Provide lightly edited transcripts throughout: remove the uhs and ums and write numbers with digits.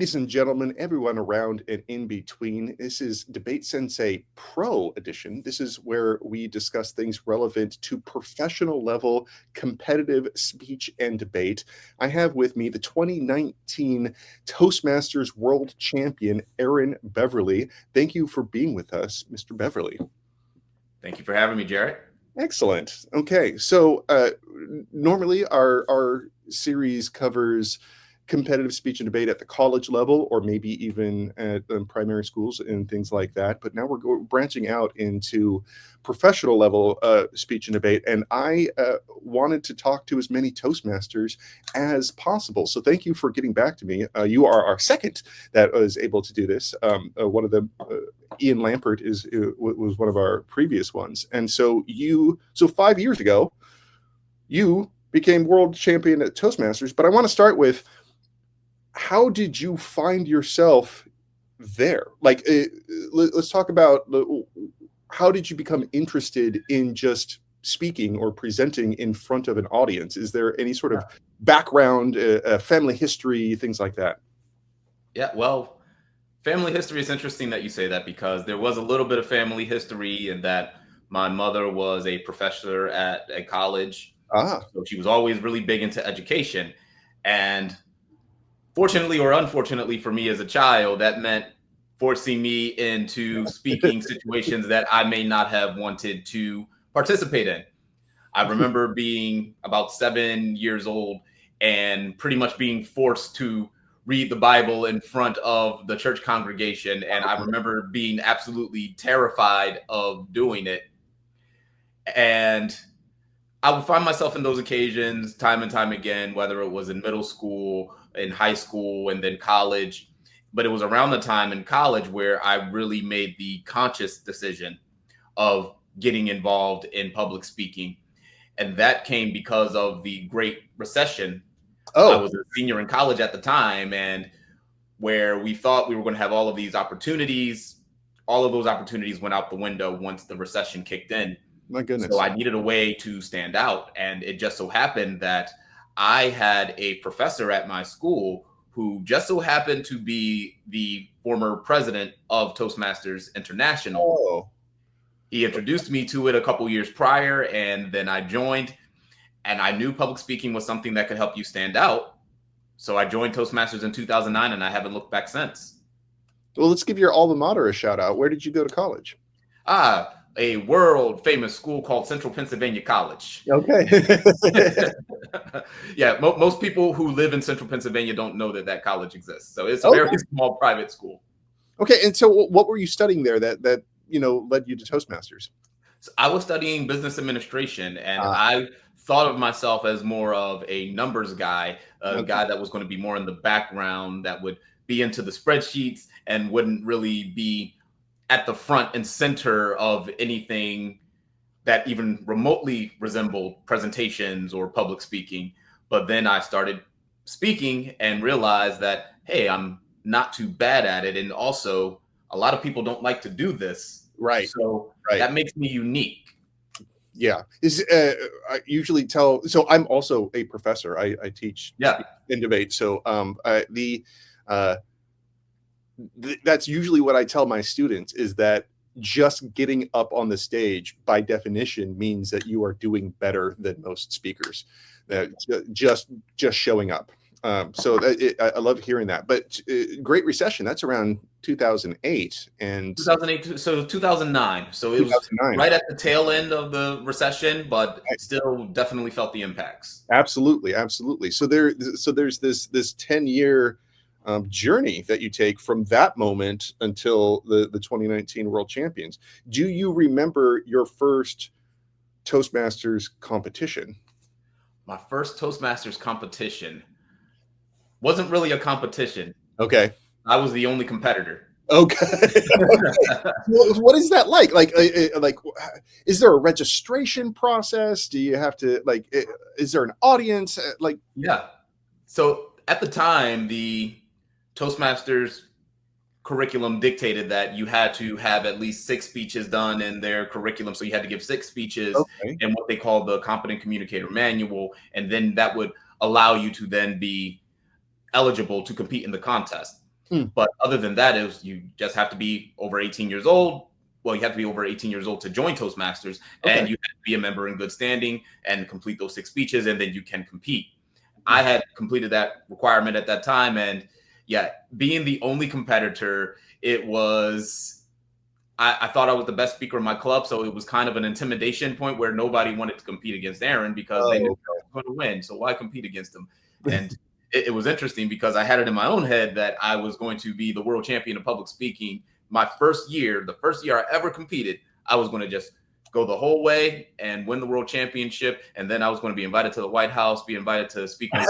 Ladies and gentlemen, everyone around and in between, this is Debate Sensei Pro Edition. This is where we discuss things relevant to professional level competitive speech and debate. I have with me the 2019 Toastmasters World Champion, Aaron Beverly. Thank you for being with us, Mr. Beverly. Thank you for having me, Jared. Excellent. Okay, so normally our series covers competitive speech and debate at the college level, or maybe even at primary schools and things like that. But now we're branching out into professional level speech and debate. And I wanted to talk to as many Toastmasters as possible. So thank you for getting back to me. You are our second that was able to do this. One of them, Ian Lampert, was one of our previous ones. And so 5 years ago, you became world champion at Toastmasters. But I want to start with, how did you find yourself there? Like, let's talk about how did you become interested in just speaking or presenting in front of an audience? Is there any sort of background, family history, things like that? Yeah, well, family history is interesting that you say that, because there was a little bit of family history in that my mother was a professor at a college. So she was always really big into education. And fortunately or unfortunately for me as a child, that meant forcing me into speaking situations that I may not have wanted to participate in. I remember being about 7 years old and pretty much being forced to read the Bible in front of the church congregation. And I remember being absolutely terrified of doing it. And I would find myself in those occasions time and time again, whether it was in middle school, in high school, and then college. But it was around the time in college where I really made the conscious decision of getting involved in public speaking. And that came because of the Great Recession. I was a senior in college at the time, and where we thought we were going to have all of these opportunities, all of those opportunities went out the window once the recession kicked in. My goodness. So I needed a way to stand out. And it just so happened that I had a professor at my school who just so happened to be the former president of Toastmasters International. He introduced me to it a couple years prior, and then I joined, and I knew public speaking was something that could help you stand out. So I joined Toastmasters in 2009, and I haven't looked back since. Well, let's give your alma mater a shout out. Where did you go to college? A world famous school called Central Pennsylvania College. Okay. Yeah, most people who live in Central Pennsylvania don't know that college exists. So it's a very small private school. Okay, and so what were you studying there that led you to Toastmasters? So I was studying business administration, and I thought of myself as more of a numbers guy, a guy that was going to be more in the background, that would be into the spreadsheets and wouldn't really be at the front and center of anything that even remotely resembled presentations or public speaking. But then I started speaking and realized that, hey, I'm not too bad at it. And also, a lot of people don't like to do this. Right. So that makes me unique. Yeah. I usually tell, so I'm also a professor. I teach in debate. So that's usually what I tell my students, is that just getting up on the stage by definition means that you are doing better than most speakers. Just showing up. So I love hearing that. But Great Recession, that's around 2008 and 2008. So 2009. So it was right at the tail end of the recession, but still definitely felt the impacts. Absolutely, absolutely. So there's this 10-year journey that you take from that moment until the 2019 World Champions. Do you remember your first Toastmasters competition? My first Toastmasters competition wasn't really a competition. Okay. I was the only competitor. Okay. What is that like? Like, is there a registration process? Do you have to, is there an audience? Yeah. So at the time, the Toastmasters curriculum dictated that you had to have at least 6 speeches done in their curriculum. So you had to give 6 speeches in what they call the Competent Communicator Manual. And then that would allow you to then be eligible to compete in the contest. But other than that, you just have to be over 18 years old. Well, you have to be over 18 years old to join Toastmasters, and you have to be a member in good standing and complete those 6 speeches, and then you can compete. I had completed that requirement at that time, and yeah, being the only competitor, it was, I thought I was the best speaker in my club, so it was kind of an intimidation point where nobody wanted to compete against Aaron because they knew I was going to win, so why compete against him? And it was interesting because I had it in my own head that I was going to be the world champion of public speaking my first year. The first year I ever competed, I was going to just go the whole way and win the world championship. And then I was going to be invited to the White House, be invited to speak on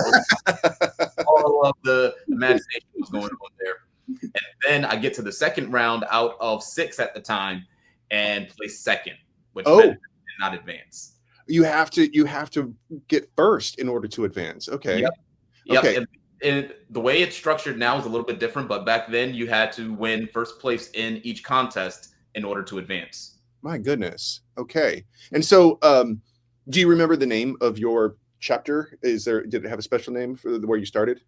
all of the imagination was going on there. And then I get to the second round out of 6 at the time and place second, which meant I did not advance. You have to get first in order to advance. Okay. Yep. Okay. And the way it's structured now is a little bit different, but back then you had to win first place in each contest in order to advance. My goodness. Okay. And so, do you remember the name of your chapter? Did it have a special name for where you started?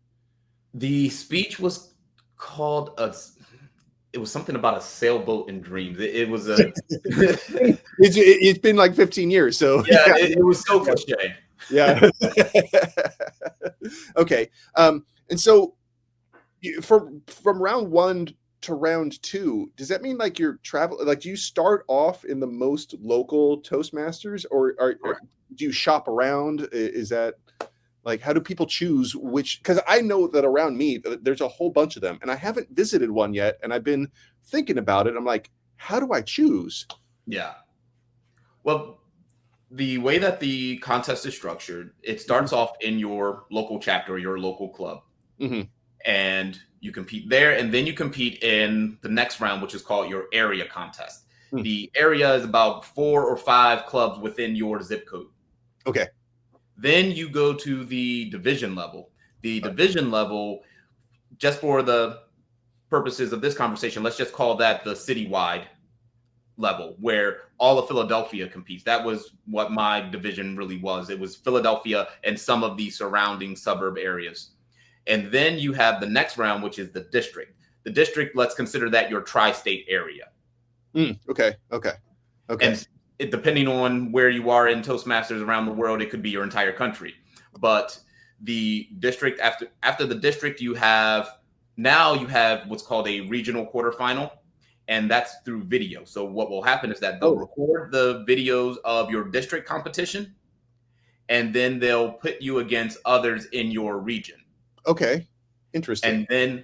The speech was called it was something about a sailboat and dreams. It was a. It's been like 15 years, so yeah, it was so cliche. Yeah. Okay. And so, from round 1 to round 2, does that mean like you're do you start off in the most local Toastmasters, or do you shop around? Is that like, how do people choose which? Because I know that around me there's a whole bunch of them, and I haven't visited one yet, and I've been thinking about it. I'm like, how do I choose? Yeah. Well, the way that the contest is structured, it starts off in your local chapter or your local club. And you compete there, and then you compete in the next round, which is called your area contest. The area is about 4 or 5 clubs within your zip code. Okay. Then you go to the division level. The division level, just for the purposes of this conversation, let's just call that the citywide level, where all of Philadelphia competes. That was what my division really was. It was Philadelphia and some of the surrounding suburb areas. And then you have the next round, which is the district. The district, let's consider that your tri-state area. Okay. And depending on where you are in Toastmasters around the world, it could be your entire country. But the district, after the district, you have what's called a regional quarterfinal, and that's through video. So what will happen is that they'll record the videos of your district competition, and then they'll put you against others in your region. Okay. Interesting. And then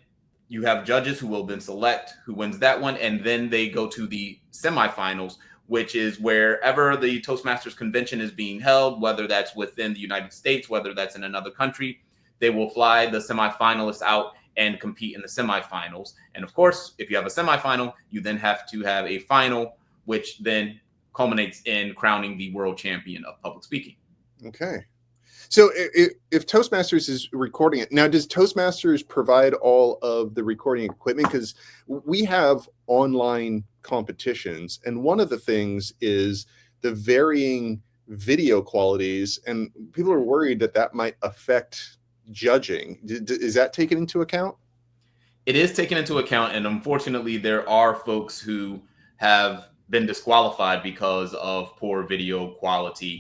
you have judges who will then select who wins that one. And then they go to the semifinals, which is wherever the Toastmasters convention is being held, whether that's within the United States, whether that's in another country, they will fly the semifinalists out and compete in the semifinals. And of course, if you have a semifinal, you then have to have a final, which then culminates in crowning the world champion of public speaking. Okay. So if Toastmasters is recording it, now does Toastmasters provide all of the recording equipment? Because we have online competitions, and one of the things is the varying video qualities, and people are worried that might affect judging. Is that taken into account? It is taken into account, and unfortunately, there are folks who have been disqualified because of poor video quality.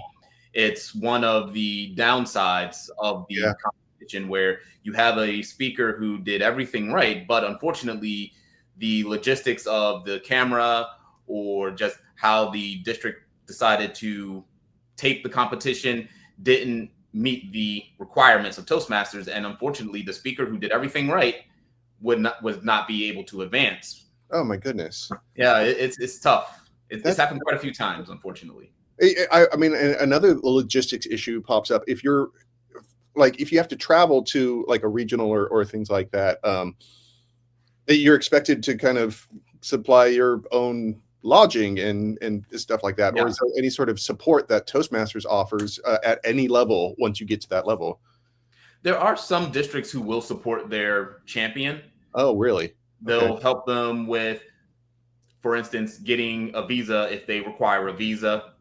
It's one of the downsides of the competition, where you have a speaker who did everything right, but unfortunately, the logistics of the camera or just how the district decided to tape the competition didn't meet the requirements of Toastmasters, and unfortunately, the speaker who did everything right would not be able to advance. Oh my goodness! Yeah, it's tough. It's happened quite a few times, unfortunately. I mean, another logistics issue pops up if you have to travel to like a regional or things like that. You're expected to kind of supply your own lodging and stuff like that, or is there any sort of support that Toastmasters offers at any level once you get to that level? There are some districts who will support their champion. Oh, really? They'll help them with, for instance, getting a visa if they require a visa.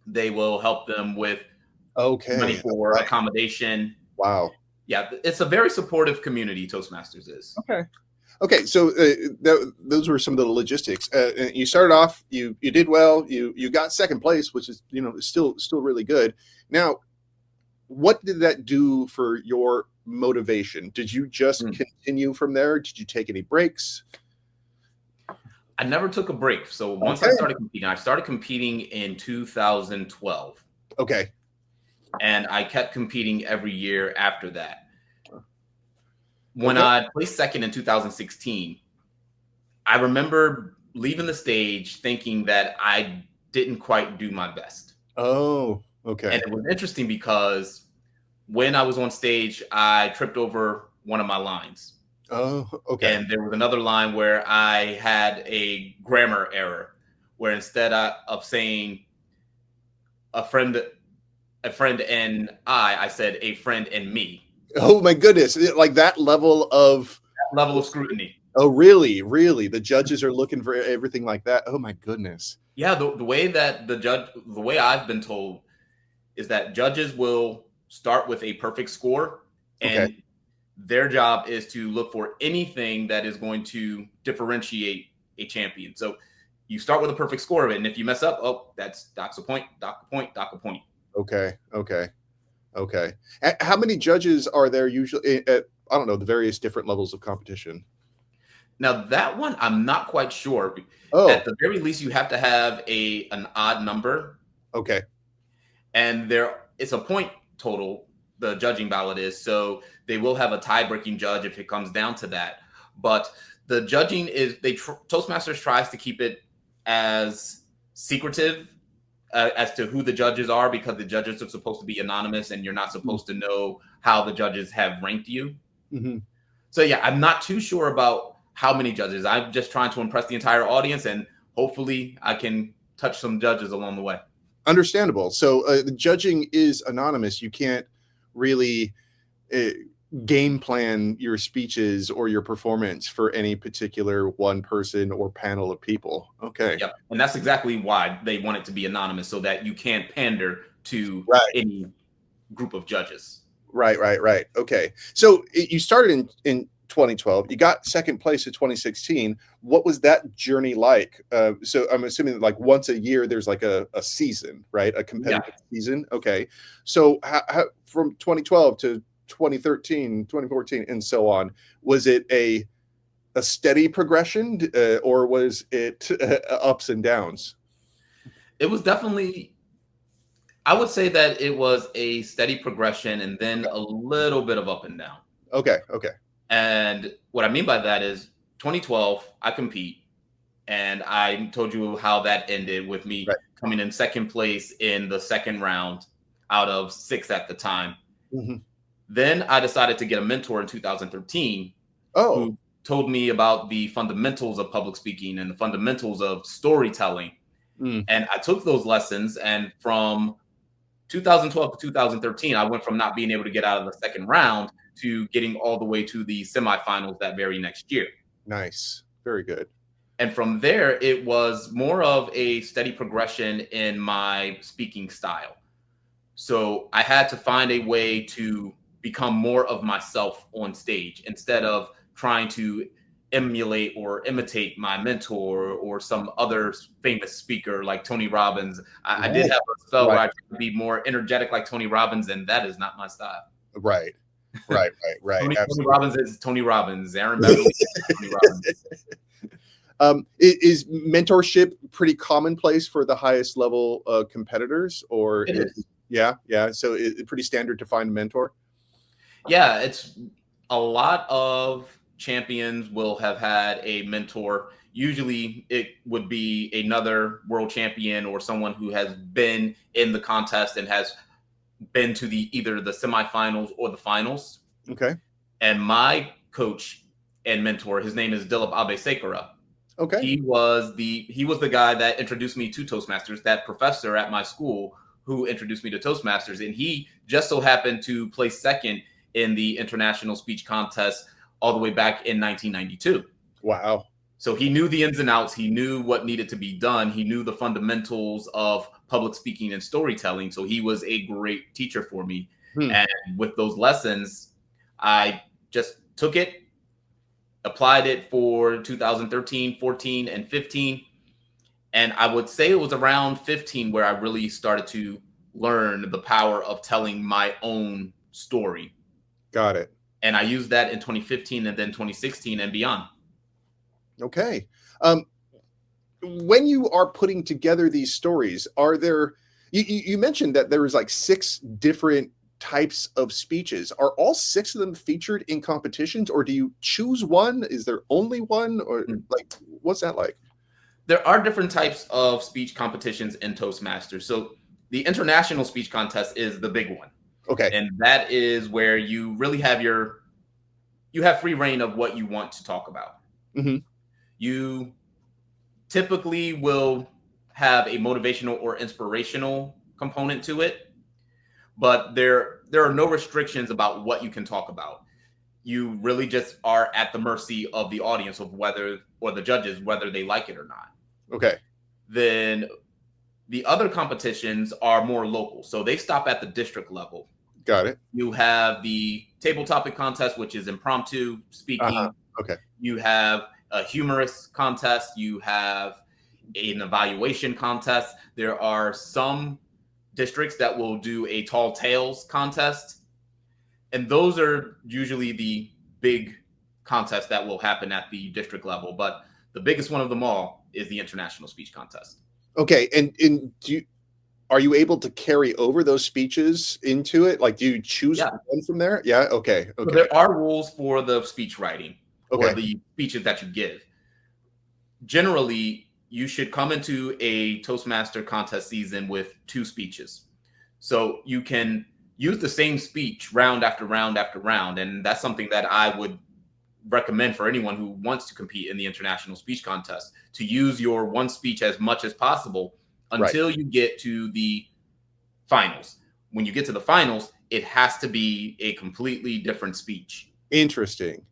They will help them with money for accommodation. Wow. Yeah, it's a very supportive community, Toastmasters is. Okay. Okay, so those were some of the logistics. You started off, you did well, you got second place, which is still really good. Now, what did that do for your motivation? Did you just continue from there? Did you take any breaks? I never took a break. So once I started competing in 2012. Okay. And I kept competing every year after that. When I placed second in 2016, I remember leaving the stage thinking that I didn't quite do my best. Oh, okay. And it was interesting because when I was on stage, I tripped over one of my lines. Oh, okay. And there was another line where I had a grammar error, where instead of saying a friend and I said a friend and me. Oh my goodness. Like that level of scrutiny. Oh, really? Really? The judges are looking for everything like that. Oh my goodness. Yeah, the way that the way I've been told is that judges will start with a perfect score, and their job is to look for anything that is going to differentiate a champion. So you start with a perfect score of it, and if you mess up, oh, that's dock a point, dock a point, dock a point. Okay. How many judges are there usually at, I don't know, the various different levels of competition? Now that one, I'm not quite sure. Oh. At the very least, you have to have an odd number. Okay. And it's a point total, the judging ballot is. So they will have a tie-breaking judge if it comes down to that. But the judging is, Toastmasters tries to keep it as secretive as to who the judges are, because the judges are supposed to be anonymous and you're not supposed to know how the judges have ranked you. So yeah, I'm not too sure about how many judges. I'm just trying to impress the entire audience, and hopefully I can touch some judges along the way. Understandable. So the judging is anonymous. You can't really game plan your speeches or your performance for any particular one person or panel of people. Okay. Yep. And that's exactly why they want it to be anonymous, so that you can't pander to any group of judges. Right. Okay. So you started in 2012. You got second place in 2016. What was that journey like? So I'm assuming that like once a year there's like a season, right? A competitive season. Okay. So how from 2012 to 2013, 2014, and so on, was it a steady progression, or was it ups and downs? It was definitely, I would say that it was a steady progression and then a little bit of up and down. Okay. And what I mean by that is 2012, I compete. And I told you how that ended with me coming in second place in the second round out of 6 at the time. Then I decided to get a mentor in 2013 who told me about the fundamentals of public speaking and the fundamentals of storytelling. And I took those lessons, and from 2012 to 2013, I went from not being able to get out of the second round to getting all the way to the semifinals that very next year. Nice. Very good. And from there, it was more of a steady progression in my speaking style. So I had to find a way to become more of myself on stage instead of trying to emulate or imitate my mentor or some other famous speaker like Tony Robbins. I did have a spell where I tried to be more energetic like Tony Robbins, and that is not my style. Right. Tony Robbins is Tony Robbins. Aaron Beverly is Tony Robbins. Is mentorship pretty commonplace for the highest level competitors, or it is? Yeah. So it's pretty standard to find a mentor. Yeah, it's a lot of champions will have had a mentor. Usually it would be another world champion or someone who has been in the contest and has been to either the semifinals or the finals. Okay. And my coach and mentor, his name is Dilip Abesekara. Okay. He was the guy that introduced me to Toastmasters, that professor at my school who introduced me to Toastmasters. And he just so happened to place second in the international speech contest all the way back in 1992. Wow. So he knew the ins and outs. He knew what needed to be done. He knew the fundamentals of public speaking and storytelling. So he was a great teacher for me. And with those lessons, I just took it, applied it for 2013, 14, and 15. And I would say it was around 15 where I really started to learn the power of telling my own story. Got it. And I used that in 2015 and then 2016 and beyond. Okay. When you are putting together these stories, are there, you mentioned that there was like 6 different types of speeches. Are all 6 of them featured in competitions, or do you choose one? Is there only one, or like, what's that like? There are different types of speech competitions in Toastmasters. So the international speech contest is the big one. Okay. And that is where you really have you have free reign of what you want to talk about. Mm-hmm. You typically will have a motivational or inspirational component to it, but there are no restrictions about what you can talk about. You really just are at the mercy of the audience of whether, or the judges, whether they like it or not. Okay. Then the other competitions are more local. So they stop at the district level. Got it. You have the table topic contest, which is impromptu speaking. Okay. You have a humorous contest. You have an evaluation contest. There are some districts that will do a tall tales contest. And those are usually the big contests that will happen at the district level. But the biggest one of them all is the international speech contest. Okay. And are you able to carry over those speeches into it? Like, do you choose one from there? Yeah. Okay. Okay. So there are rules for the speech writing, okay, or the speeches that you give. Generally, you should come into a Toastmaster contest season with 2 speeches. So you can use the same speech round after round after round. And that's something that I would recommend for anyone who wants to compete in the international speech contest, to use your one speech as much as possible until you get to the finals. When you get to the finals, it has to be a completely different speech. Interesting.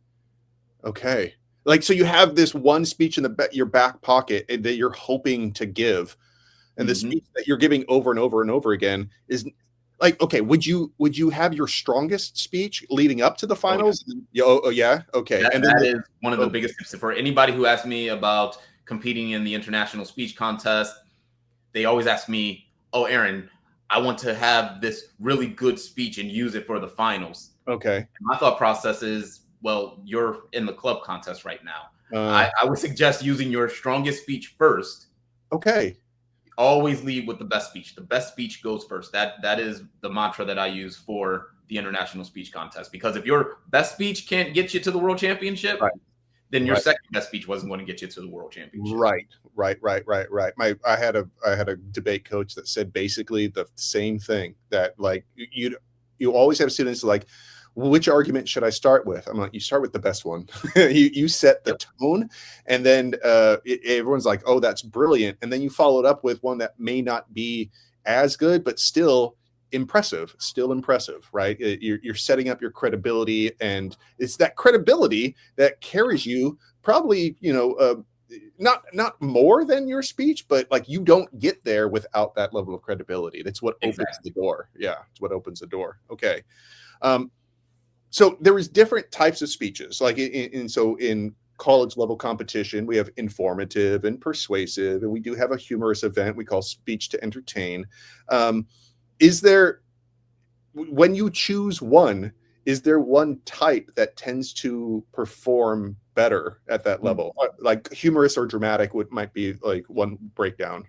Okay. Like, so you have this one speech in your back pocket that you're hoping to give, and the speech that you're giving over and over and over again is like, okay, would you have your strongest speech leading up to the finals? Yeah. Okay. And that is one of the biggest tips for anybody who asks me about competing in the international speech contest. They always ask me, "Oh, Aaron, I want to have this really good speech and use it for the finals." Okay. And my thought process is, well, you're in the club contest right now. I would suggest using your strongest speech first. Okay. Always lead with the best speech. The best speech goes first. That is the mantra that I use for the international speech contest. Because if your best speech can't get you to the world championship, then your second best speech wasn't going to get you to the world championship. Right. I had a debate coach that said basically the same thing, that like you always have students like, which argument should I start with? I'm like, you start with the best one. you set the tone, and then everyone's like, oh, that's brilliant. And then you follow it up with one that may not be as good, but still impressive, right? You're setting up your credibility, and it's that credibility that carries you probably, not more than your speech, but like you don't get there without that level of credibility. That's what opens the door. Yeah, it's what opens the door. Okay. So there is different types of speeches, like in college level competition, we have informative and persuasive, and we do have a humorous event we call speech to entertain. Is there, when you choose one, is there one type that tends to perform better at that level? Like humorous or dramatic might be like one breakdown.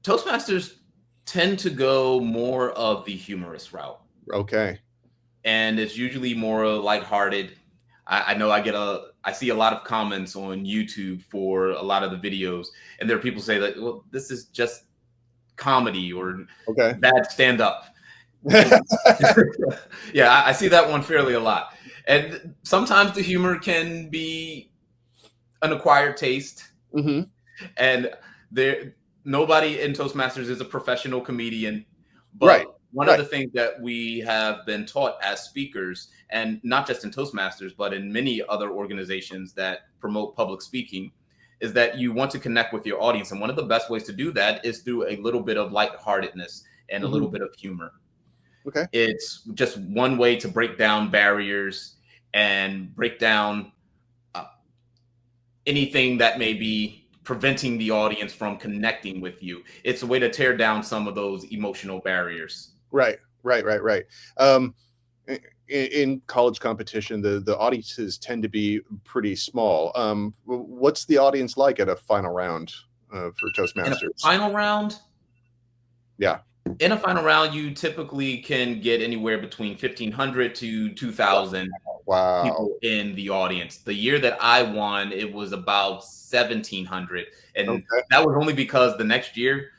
Toastmasters tend to go more of the humorous route. Okay. And it's usually more lighthearted. I know I see a lot of comments on YouTube for a lot of the videos, and there are people say that, well, this is just comedy or bad stand-up. Yeah, I see that one fairly a lot. And sometimes the humor can be an acquired taste. And nobody in Toastmasters is a professional comedian. But one of the things that we have been taught as speakers, and not just in Toastmasters, but in many other organizations that promote public speaking, is that you want to connect with your audience. And one of the best ways to do that is through a little bit of lightheartedness and a little bit of humor. Okay. It's just one way to break down barriers and break down anything that may be preventing the audience from connecting with you. It's a way to tear down some of those emotional barriers. Right. In college competition, the audiences tend to be pretty small. What's the audience like at a final round for In a Toastmasters? final round, Yeah. In a final round, you typically can get anywhere between 1,500 to 2,000 people in the audience. The year that I won, it was about 1,700. And that was only because the next year,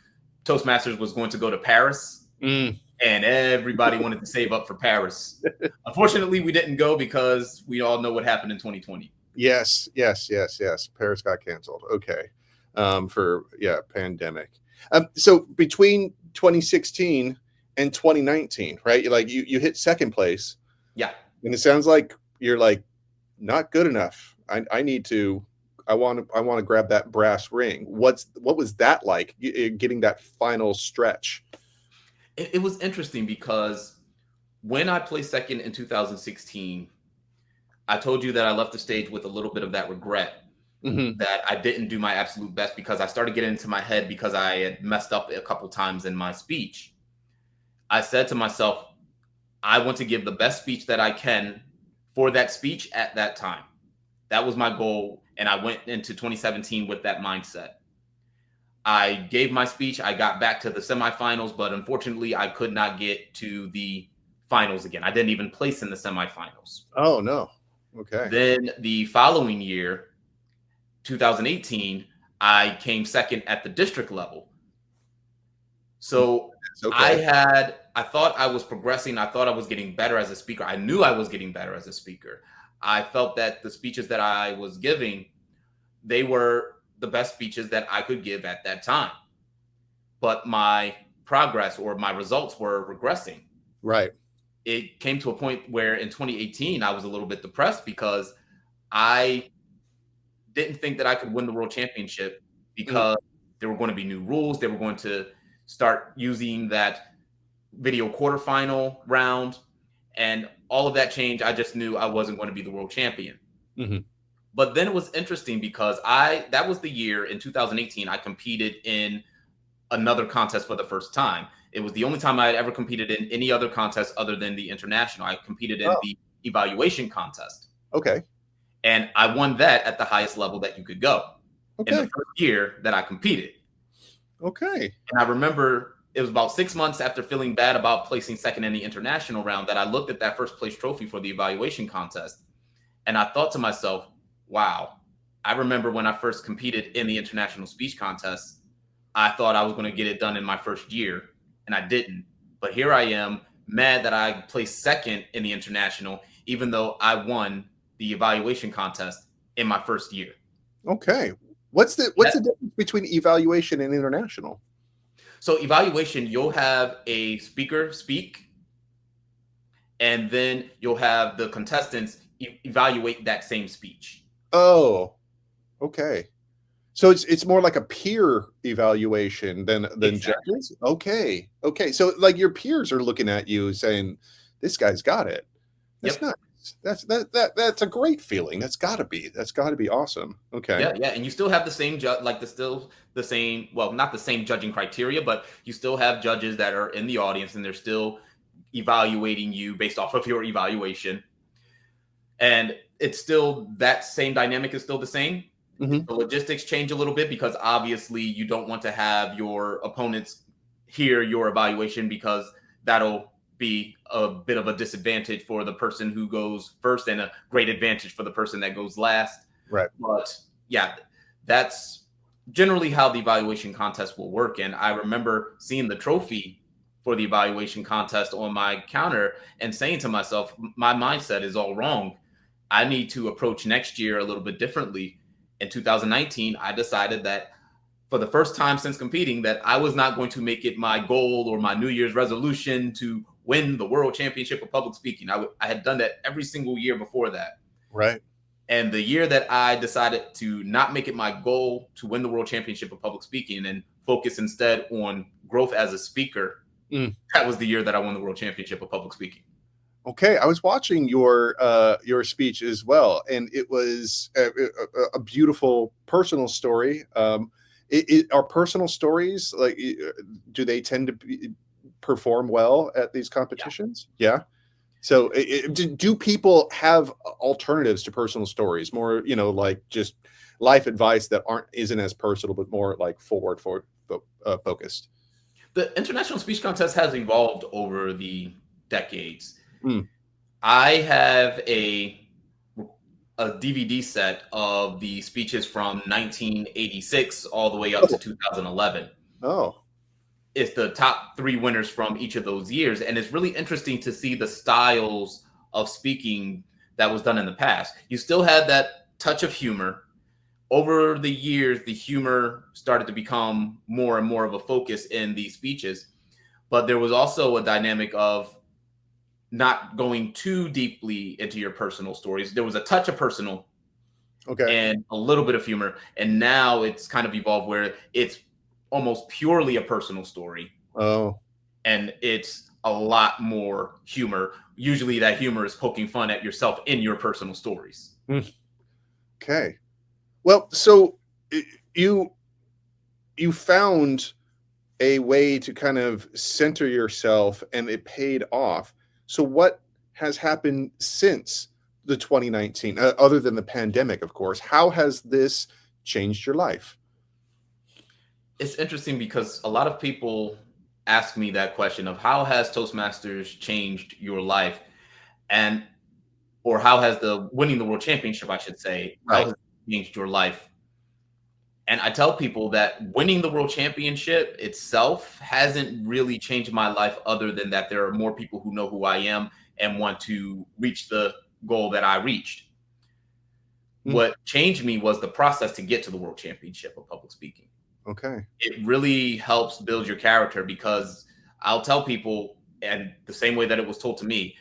Toastmasters was going to go to Paris. And everybody wanted to save up for Paris. Unfortunately, we didn't go because we all know what happened in 2020. Yes. Paris got canceled. Okay. Pandemic. So between 2016 and 2019, right? Like you hit second place. Yeah. And it sounds like you're like, not good enough. I want to grab that brass ring. What was that like, getting that final stretch? It was interesting because when I placed second in 2016, I told you that I left the stage with a little bit of that regret that I didn't do my absolute best because I started getting into my head because I had messed up a couple times in my speech. I said to myself, I want to give the best speech that I can for that speech at that time. That was my goal. And I went into 2017 with that mindset. I gave my speech. I got back to the semifinals, but unfortunately, I could not get to the finals again. I didn't even place in the semifinals. Oh, no. Okay. Then the following year, 2018, I came second at the district level. So I thought I was progressing. I thought I was getting better as a speaker. I knew I was getting better as a speaker. I felt that the speeches that I was giving, they were the best speeches that I could give at that time. But my progress or my results were regressing. Right. It came to a point where in 2018, I was a little bit depressed because I didn't think that I could win the world championship because there were going to be new rules. They were going to start using that video quarterfinal round, and all of that changed. I just knew I wasn't going to be the world champion. But then it was interesting because that was the year in 2018 I competed in another contest for the first time. It was the only time I had ever competed in any other contest other than the international. I competed in the evaluation contest. Okay. And I won that at the highest level that you could go in the first year that I competed. Okay. And I remember it was about 6 months after feeling bad about placing second in the international round that I looked at that first place trophy for the evaluation contest. And I thought to myself, wow, I remember when I first competed in the international speech contest, I thought I was going to get it done in my first year, and I didn't. But here I am, mad that I placed second in the international, even though I won the evaluation contest in my first year. Okay. What's the difference between evaluation and international? So evaluation, you'll have a speaker speak, and then you'll have the contestants evaluate that same speech. Oh, okay. So it's more like a peer evaluation than judges. Okay. So like your peers are looking at you saying, "This guy's got it." That's nice. That's a great feeling. That's got to be awesome. Okay. Yeah, and you still have the same well, not the same judging criteria, but you still have judges that are in the audience and they're still evaluating you based off of your evaluation. And it's still that same dynamic is still the same. The logistics change a little bit because obviously you don't want to have your opponents hear your evaluation because that'll be a bit of a disadvantage for the person who goes first and a great advantage for the person that goes last. Right. But yeah, that's generally how the evaluation contest will work. And I remember seeing the trophy for the evaluation contest on my counter and saying to myself, my mindset is all wrong. I need to approach next year a little bit differently. In 2019, I decided that for the first time since competing that I was not going to make it my goal or my New Year's resolution to win the World Championship of Public Speaking. I had done that every single year before that. Right. And the year that I decided to not make it my goal to win the World Championship of Public Speaking and focus instead on growth as a speaker, that was the year that I won the World Championship of Public Speaking. Okay, I was watching your speech as well, and it was a beautiful personal story. Are personal stories like do they tend to perform well at these Yeah. competitions? Yeah. So, do people have alternatives to personal stories? More, like just life advice that isn't as personal, but more like focused. The International Speech Contest has evolved over the decades. Mm. I have a DVD set of the speeches from 1986 all the way up to Oh, 2011. oh, It's the top 3 winners from each of those years, and it's really interesting to see the styles of speaking that was done in the past. You still had that touch of humor. Over the years, the humor started to become more and more of a focus in these speeches, but there was also a dynamic of not going too deeply into your personal stories. There was a touch of personal okay. and a little bit of humor, and now it's kind of evolved where it's almost purely a personal story, Oh, and it's a lot more humor. Usually that humor is poking fun at yourself in your personal stories. okay. Well, so you you found a way to kind of center yourself and it paid off. So what has happened since the 2019, other than the pandemic, of course? How has this changed your life? It's interesting because a lot of people ask me that question of how has Toastmasters changed your life? And or how has the winning the world championship, I should say, how Right. has it changed your life? And I tell people that winning the world championship itself hasn't really changed my life, other than that there are more people who know who I am and want to reach the goal that I reached. Mm, What changed me was the process to get to the world championship of public speaking. okay. It really helps build your character because I'll tell people, and the same way that it was told to me,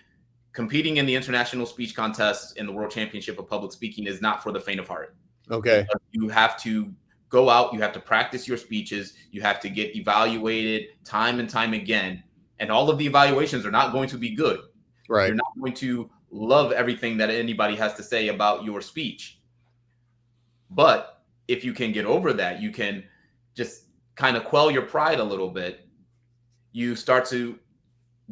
competing in the international speech contest in the world championship of public speaking is not for the faint of heart, Okay. because you have to go out, you have to practice your speeches, you have to get evaluated time and time again. And all of the evaluations are not going to be good. You're Right. not going to love everything that anybody has to say about your speech. But if you can get over that, you can just kind of quell your pride a little bit. You start to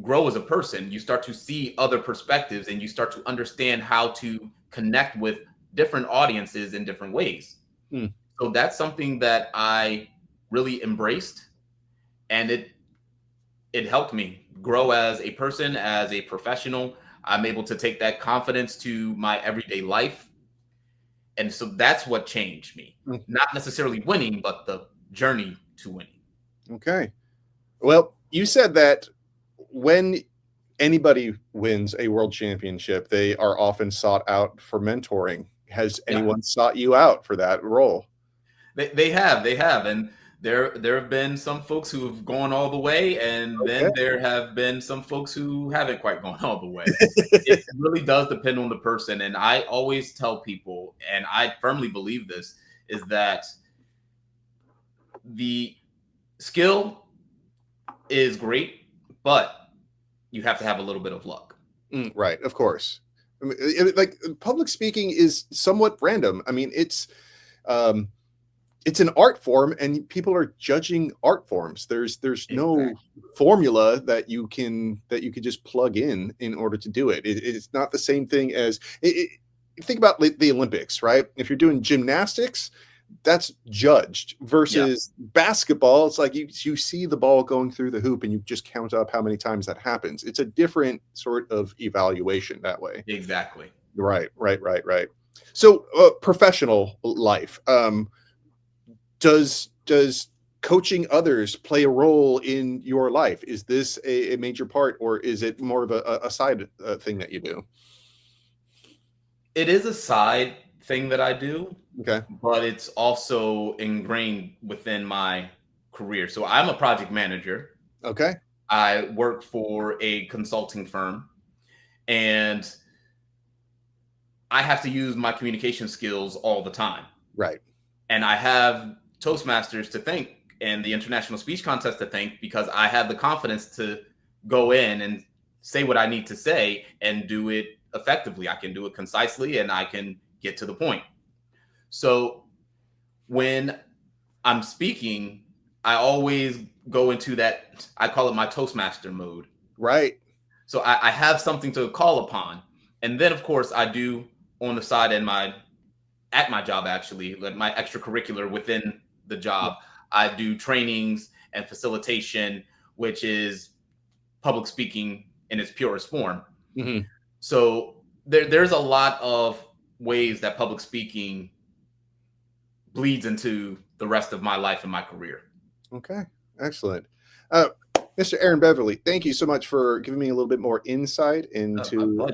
grow as a person. You start to see other perspectives and you start to understand how to connect with different audiences in different ways. Mm, So that's something that I really embraced, and it helped me grow as a person, as a professional. I'm able to take that confidence to my everyday life. And so that's what changed me. mm, Not necessarily winning, but the journey to winning. okay. Well, you said that when anybody wins a world championship, they are often sought out for mentoring. Has Yeah, anyone sought you out for that role? they have, and there have been some folks who have gone all the way, and Okay. then there have been some folks who haven't quite gone all the way. It really does depend on the person, and I always tell people, and I firmly believe this, is that the skill is great, but you have to have a little bit of luck. Right, of course. I mean, like public speaking is somewhat random. I mean, um, it's an art form, and people are judging art forms. There's no Exactly. formula that you can just plug in order to do it. It's not the same thing as think about the Olympics, right? If you're doing gymnastics, that's judged Yeah, versus basketball. It's like you see the ball going through the hoop and you just count up how many times that happens. It's a different sort of evaluation that way. exactly. Right, right, right, right. So, professional life. Does coaching others play a role in your life? Is this a major part, or is it more of a side thing that you do? It is a side thing that I do, Okay. but it's also ingrained within my career. So I'm a project manager. Okay. I work for a consulting firm, and I have to use my communication skills all the time. Right. And I have Toastmasters to thank and the International Speech Contest to thank because I had the confidence to go in and say what I need to say and do it effectively. I can do it concisely and I can get to the point. So when I'm speaking, I always go into that, I call it my Toastmaster mode. Right. So I have something to call upon. And then, of course, I do on the side and at my job, actually, like my extracurricular within the job, I do trainings and facilitation, which is public speaking in its purest form. Mm-hmm. So there's a lot of ways that public speaking bleeds into the rest of my life and my career. Okay, excellent. Mr. Aaron Beverly, thank you so much for giving me a little bit more insight into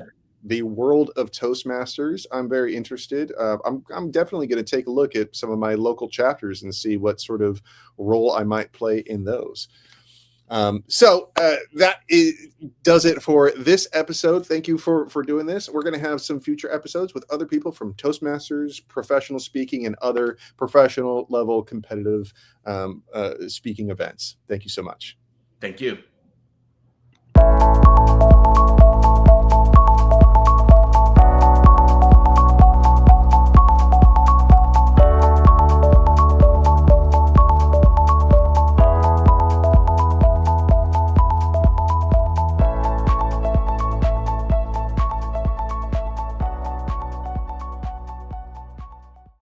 the world of Toastmasters. I'm very interested. I'm definitely going to take a look at some of my local chapters and see what sort of role I might play in those. So that does it for this episode. Thank you for doing this. We're going to have some future episodes with other people from Toastmasters, professional speaking, and other professional level competitive speaking events. Thank you so much. Thank you.